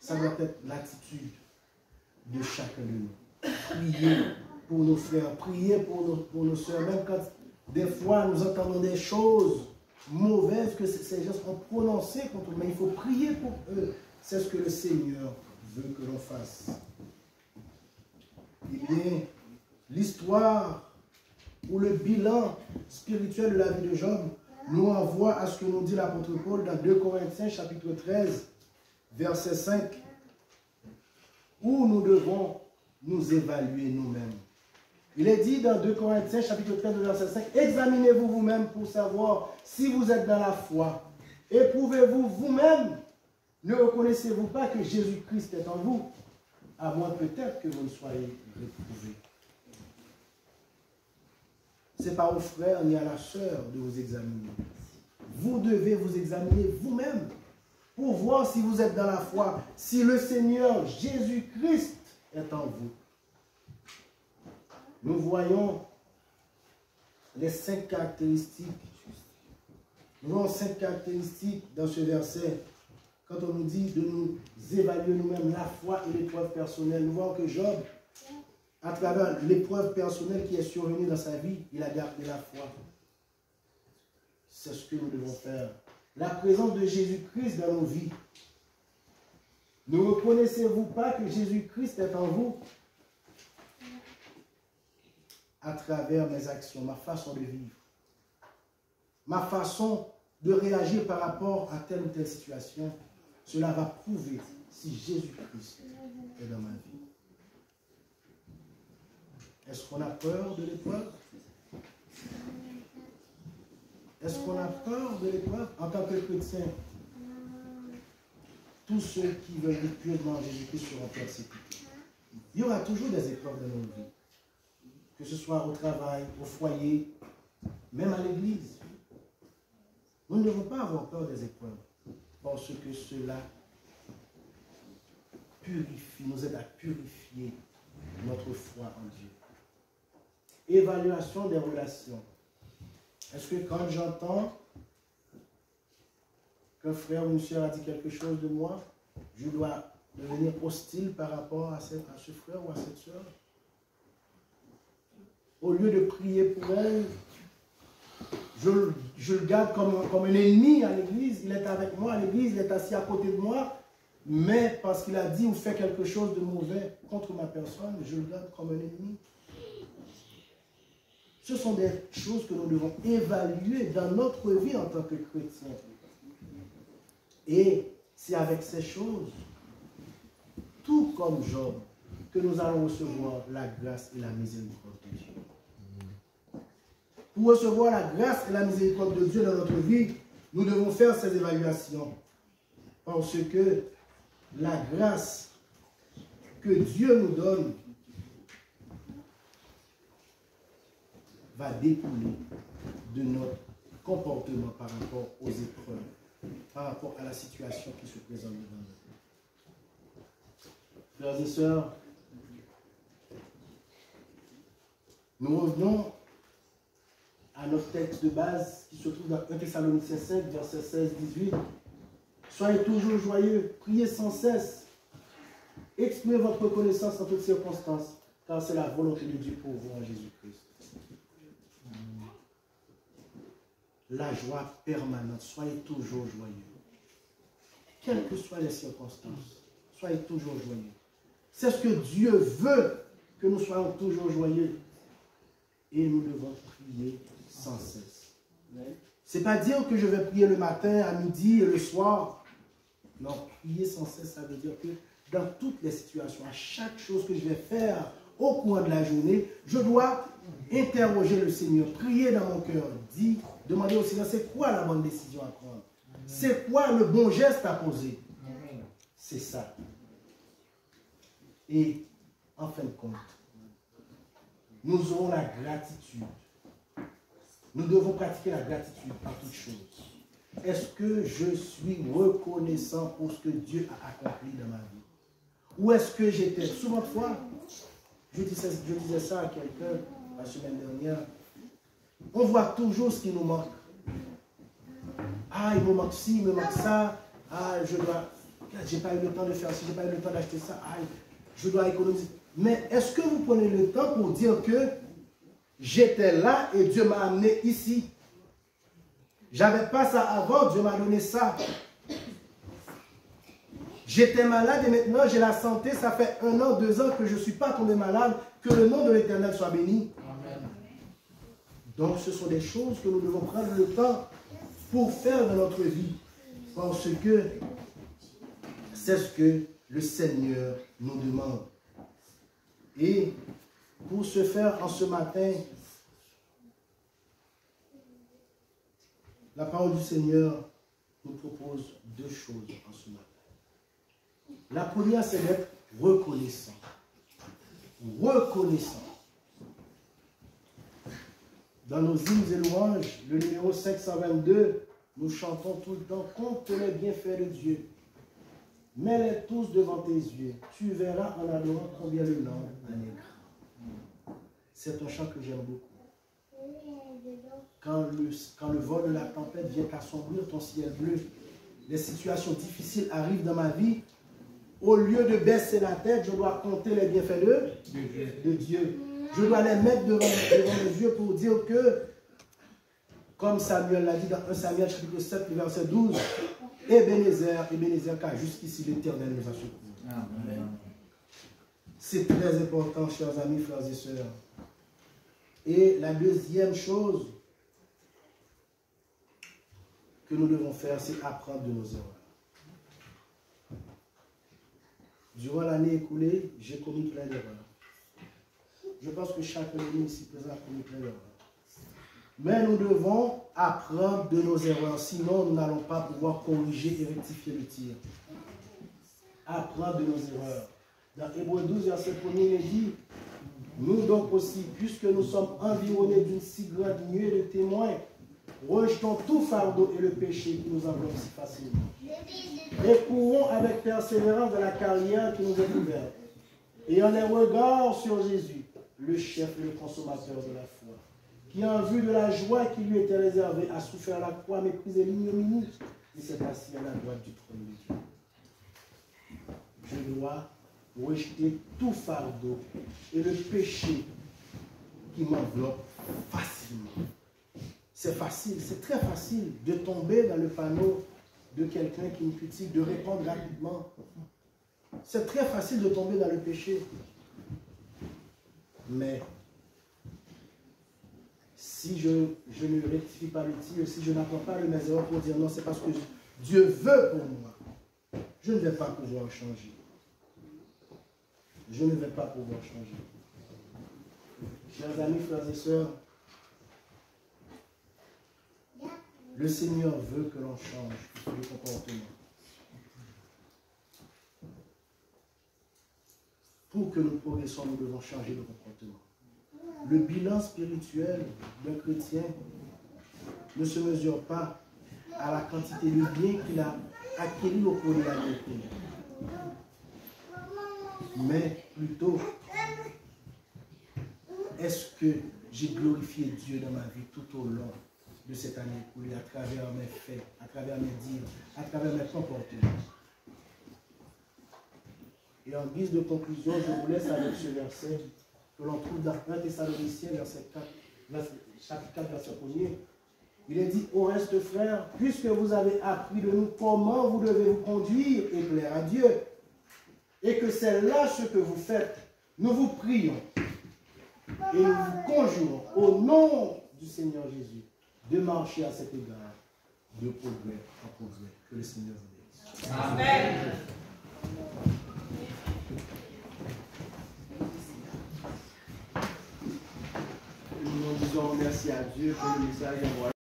ça doit être l'attitude de chacun de nous. Prier pour nos frères, prier pour nos soeurs, même quand des fois nous entendons des choses mauvaises que ces gens ont prononcées contre nous, mais il faut prier pour eux. C'est ce que le Seigneur veut que l'on fasse. Eh bien, l'histoire ou le bilan spirituel de la vie de Job nous envoie à ce que nous dit l'apôtre Paul dans 2 Corinthiens chapitre 13, verset 5, où nous devons nous évaluer nous-mêmes. Il est dit dans 2 Corinthiens chapitre 13, verset 5, examinez-vous vous-même pour savoir si vous êtes dans la foi. Éprouvez-vous vous-même. Ne reconnaissez-vous pas que Jésus-Christ est en vous, à moins peut-être que vous ne soyez réprouvés. Ce n'est pas au frère ni à la sœur de vous examiner. Vous devez vous examiner vous-même pour voir si vous êtes dans la foi, si le Seigneur Jésus-Christ est en vous. Nous voyons les 5 caractéristiques. Nous voyons 5 caractéristiques dans ce verset. Quand on nous dit de nous évaluer nous-mêmes la foi et l'épreuve personnelle, nous voyons que Job, à travers l'épreuve personnelle qui est survenue dans sa vie, il a gardé la foi. C'est ce que nous devons faire. La présence de Jésus-Christ dans nos vies. Ne reconnaissez-vous pas que Jésus-Christ est en vous? À travers mes actions, ma façon de vivre, ma façon de réagir par rapport à telle ou telle situation, cela va prouver si Jésus-Christ est dans ma vie. Est-ce qu'on a peur de l'épreuve? Est-ce qu'on a peur de l'épreuve? En tant que chrétien, tous ceux qui veulent vivre purement en Jésus-Christ seront persécutés. Il y aura toujours des épreuves dans nos vies. Que ce soit au travail, au foyer, même à l'église. Nous ne devons pas avoir peur des épreuves, parce que cela purifie, nous aide à purifier notre foi en Dieu. Évaluation des relations. Est-ce que quand j'entends qu'un frère ou une soeur a dit quelque chose de moi, je dois devenir hostile par rapport à ce frère ou à cette soeur? Au lieu de prier pour elle, je le garde comme un ennemi à l'église. Il est avec moi à l'église, il est assis à côté de moi, mais parce qu'il a dit ou fait quelque chose de mauvais contre ma personne, je le garde comme un ennemi. Ce sont des choses que nous devons évaluer dans notre vie en tant que chrétiens. Et c'est avec ces choses, tout comme Job, que nous allons recevoir la grâce et la miséricorde de Dieu. Pour recevoir la grâce et la miséricorde de Dieu dans notre vie, nous devons faire ces évaluations. Parce que la grâce que Dieu nous donne va découler de notre comportement par rapport aux épreuves, par rapport à la situation qui se présente devant nous. Frères et sœurs, nous revenons à notre texte de base qui se trouve dans 1 Thessaloniciens 5, verset 16-18. Soyez toujours joyeux, priez sans cesse, exprimez votre reconnaissance en toutes circonstances, car c'est la volonté de Dieu pour vous en Jésus-Christ. La joie permanente, soyez toujours joyeux. Quelles que soient les circonstances, soyez toujours joyeux. C'est ce que Dieu veut, que nous soyons toujours joyeux. Et nous devons prier sans cesse. Ce n'est pas dire que je vais prier le matin, à midi et le soir. Non, prier sans cesse, ça veut dire que dans toutes les situations, à chaque chose que je vais faire au cours de la journée, je dois interroger le Seigneur, prier dans mon cœur, demander au Seigneur, c'est quoi la bonne décision à prendre? C'est quoi le bon geste à poser? C'est ça. Et en fin de compte, nous aurons la gratitude. Nous devons pratiquer la gratitude par toutes choses. Est-ce que je suis reconnaissant pour ce que Dieu a accompli dans ma vie? Ou est-ce que j'étais, souvent de fois, je disais ça à quelqu'un la semaine dernière, on voit toujours ce qui nous manque. Ah, il me manque ci, il me manque ça. Ah, je dois... Je n'ai pas eu le temps de faire ci, je n'ai pas eu le temps d'acheter ça, aïe, je dois économiser. Mais est-ce que vous prenez le temps pour dire que j'étais là et Dieu m'a amené ici? J'avais pas ça avant, Dieu m'a donné ça. J'étais malade et maintenant j'ai la santé, ça fait 1 an, 2 ans que je ne suis pas tombé malade, que le nom de l'Éternel soit béni. Amen. Donc ce sont des choses que nous devons prendre le temps pour faire dans notre vie, parce que c'est ce que le Seigneur nous demande. Et pour ce faire en ce matin, la parole du Seigneur nous propose 2 choses en ce matin. La première, c'est d'être reconnaissant. Reconnaissant. Dans nos hymnes et louanges, le numéro 522, nous chantons tout le temps « Compte les bienfaits de Dieu. Mets-les tous devant tes yeux. Tu verras en adorant combien le nom en est grand. » C'est un chant que j'aime beaucoup. Quand le vol de la tempête vient assombrir ton ciel bleu, les situations difficiles arrivent dans ma vie, au lieu de baisser la tête, je dois compter les bienfaits de Dieu. Je dois les mettre devant mes yeux pour dire que, comme Samuel l'a dit dans 1 Samuel chapitre 7, verset 12, Ebenezer, car jusqu'ici l'Éternel nous a secourus. C'est très important, chers amis, frères et sœurs. Et la deuxième chose que nous devons faire, c'est apprendre de nos erreurs. Durant l'année écoulée, j'ai commis plein d'erreurs. Je pense que chaque année ici présent a commis plein d'erreurs. Mais nous devons apprendre de nos erreurs, sinon nous n'allons pas pouvoir corriger et rectifier le tir. Apprendre de nos erreurs. Dans Hébreux 12, verset 1er, il est dit, nous donc aussi, puisque nous sommes environnés d'une si grande nuée de témoins, rejetons tout fardeau et le péché qui nous enveloppe si facilement. Et courons avec persévérance dans la carrière qui nous est ouverte. Et en un regard sur Jésus, le chef et le consommateur de la foi, qui en vue de la joie qui lui était réservée a souffert la croix, méprisé l'ignominie, et s'est assis à la droite du trône de Dieu. Je dois rejeter tout fardeau et le péché qui m'enveloppe facilement. C'est facile, c'est très facile de tomber dans le panneau de quelqu'un qui nous critique, de répondre rapidement. C'est très facile de tomber dans le péché. Mais si je ne rectifie pas le tir, si je n'apprends pas le mes erreurs pour dire non, c'est parce que Dieu veut pour moi, je ne vais pas pouvoir changer. Je ne vais pas pouvoir changer. Chers amis, frères et sœurs, le Seigneur veut que l'on change le comportement. Pour que nous progressions, nous devons changer de comportement. Le bilan spirituel d'un chrétien ne se mesure pas à la quantité de biens qu'il a acquis au cours de la vie, mais plutôt, est-ce que j'ai glorifié Dieu dans ma vie tout au long de cette année écoulée, à travers mes faits, à travers mes dires, à travers mes comportements. Et en guise de conclusion, je vous laisse avec ce verset que l'on trouve dans 1 Thessaloniciens, chapitre 4, verset 1er. Il est dit, au reste frères, puisque vous avez appris de nous comment vous devez vous conduire et plaire à Dieu, et que c'est là ce que vous faites, nous vous prions et nous vous conjurons au nom du Seigneur Jésus de marcher à cet égard de progrès en progrès. Que le Seigneur vous bénisse. Amen. Nous disons merci à Dieu pour le message envoyé.